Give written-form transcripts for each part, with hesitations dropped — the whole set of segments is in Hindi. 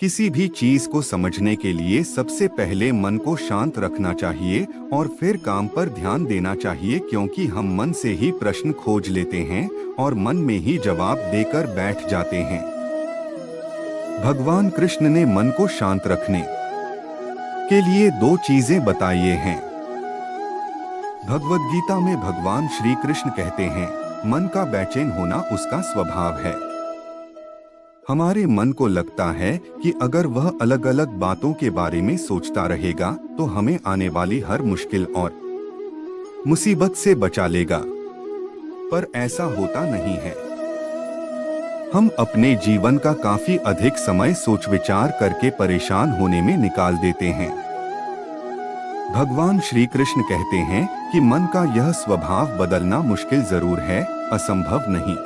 किसी भी चीज को समझने के लिए सबसे पहले मन को शांत रखना चाहिए और फिर काम पर ध्यान देना चाहिए, क्योंकि हम मन से ही प्रश्न खोज लेते हैं और मन में ही जवाब देकर बैठ जाते हैं। भगवान कृष्ण ने मन को शांत रखने के लिए दो चीजें बताई हैं। भगवद गीता में भगवान श्री कृष्ण कहते हैं, मन का बेचैन होना उसका स्वभाव है। हमारे मन को लगता है कि अगर वह अलग अलग बातों के बारे में सोचता रहेगा तो हमें आने वाली हर मुश्किल और मुसीबत से बचा लेगा, पर ऐसा होता नहीं है। हम अपने जीवन का काफी अधिक समय सोच विचार करके परेशान होने में निकाल देते हैं। भगवान श्री कृष्ण कहते हैं कि मन का यह स्वभाव बदलना मुश्किल जरूर है, असंभव नहीं।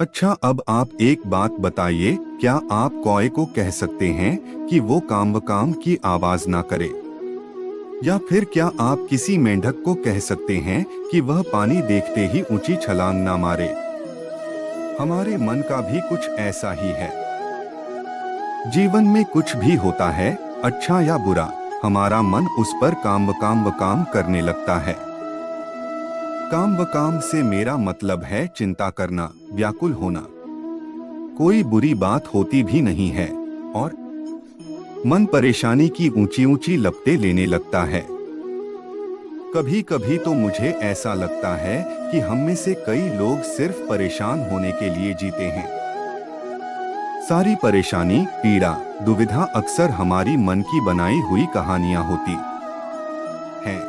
अच्छा, अब आप एक बात बताइए, क्या आप कौए को कह सकते हैं कि वो काम की आवाज ना करे? या फिर क्या आप किसी मेंढक को कह सकते हैं कि वह पानी देखते ही ऊंची छलांग ना मारे? हमारे मन का भी कुछ ऐसा ही है। जीवन में कुछ भी होता है, अच्छा या बुरा, हमारा मन उस पर काम करने लगता है। काम से मेरा मतलब है चिंता करना, व्याकुल होना। कोई बुरी बात होती भी नहीं है और मन परेशानी की ऊंची ऊंची लपटें लेने लगता है। कभी कभी तो मुझे ऐसा लगता है कि हम में से कई लोग सिर्फ परेशान होने के लिए जीते हैं। सारी परेशानी, पीड़ा, दुविधा अक्सर हमारी मन की बनाई हुई कहानियां होती हैं।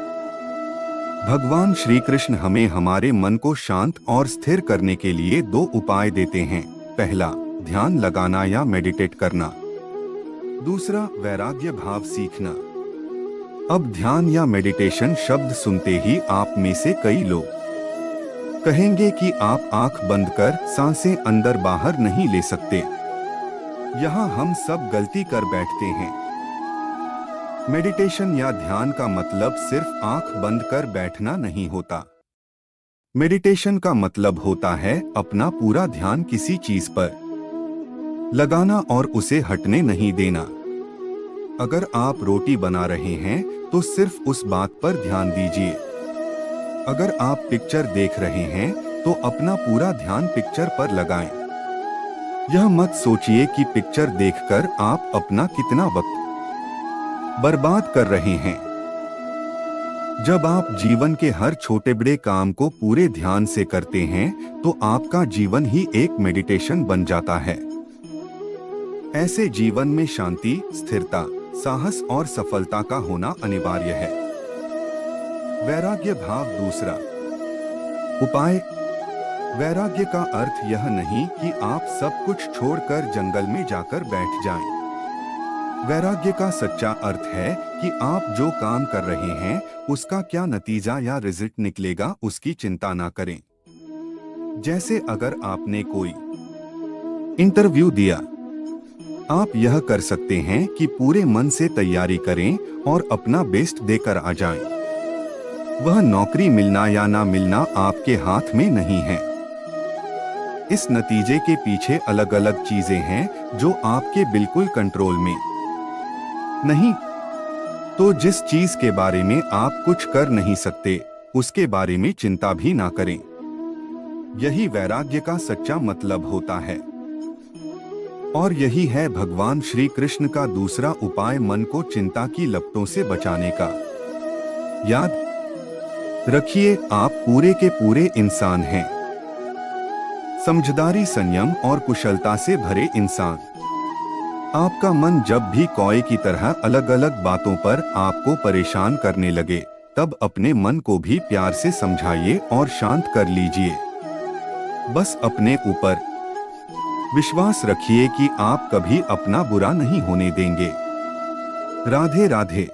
भगवान श्री कृष्ण हमें हमारे मन को शांत और स्थिर करने के लिए दो उपाय देते हैं। पहला, ध्यान लगाना या मेडिटेट करना। दूसरा, वैराग्य भाव सीखना। अब ध्यान या मेडिटेशन शब्द सुनते ही आप में से कई लोग कहेंगे कि आप आंख बंद कर सांसें अंदर बाहर नहीं ले सकते। यहाँ हम सब गलती कर बैठते हैं। मेडिटेशन या ध्यान का मतलब सिर्फ आंख बंद कर बैठना नहीं होता। मेडिटेशन का मतलब होता है अपना पूरा ध्यान किसी चीज पर लगाना और उसे हटने नहीं देना। अगर आप रोटी बना रहे हैं तो सिर्फ उस बात पर ध्यान दीजिए। अगर आप पिक्चर देख रहे हैं तो अपना पूरा ध्यान पिक्चर पर लगाएं। यह मत सोचिए कि पिक्चर देखकर आप अपना कितना वक्त बर्बाद कर रहे हैं। जब आप जीवन के हर छोटे बड़े काम को पूरे ध्यान से करते हैं तो आपका जीवन ही एक मेडिटेशन बन जाता है। ऐसे जीवन में शांति, स्थिरता, साहस और सफलता का होना अनिवार्य है। वैराग्य भाव दूसरा उपाय। वैराग्य का अर्थ यह नहीं कि आप सब कुछ छोड़कर जंगल में जाकर बैठ जाएं। वैराग्य का सच्चा अर्थ है कि आप जो काम कर रहे हैं उसका क्या नतीजा या रिजल्ट निकलेगा उसकी चिंता ना करें। जैसे अगर आपने कोई इंटरव्यू दिया, आप यह कर सकते हैं कि पूरे मन से तैयारी करें और अपना बेस्ट देकर आ जाएं। वह नौकरी मिलना या ना मिलना आपके हाथ में नहीं है। इस नतीजे के पीछे अलग अलग चीजें हैं जो आपके बिल्कुल कंट्रोल में नहीं। तो जिस चीज के बारे में आप कुछ कर नहीं सकते उसके बारे में चिंता भी ना करें। यही वैराग्य का सच्चा मतलब होता है। और यही है भगवान श्री कृष्ण का दूसरा उपाय मन को चिंता की लपटों से बचाने का। याद रखिए, आप पूरे के पूरे इंसान हैं। समझदारी, संयम और कुशलता से भरे इंसान। आपका मन जब भी कौए की तरह अलग अलग बातों पर आपको परेशान करने लगे, तब अपने मन को भी प्यार से समझाइए और शांत कर लीजिए। बस अपने ऊपर विश्वास रखिए कि आप कभी अपना बुरा नहीं होने देंगे। राधे राधे।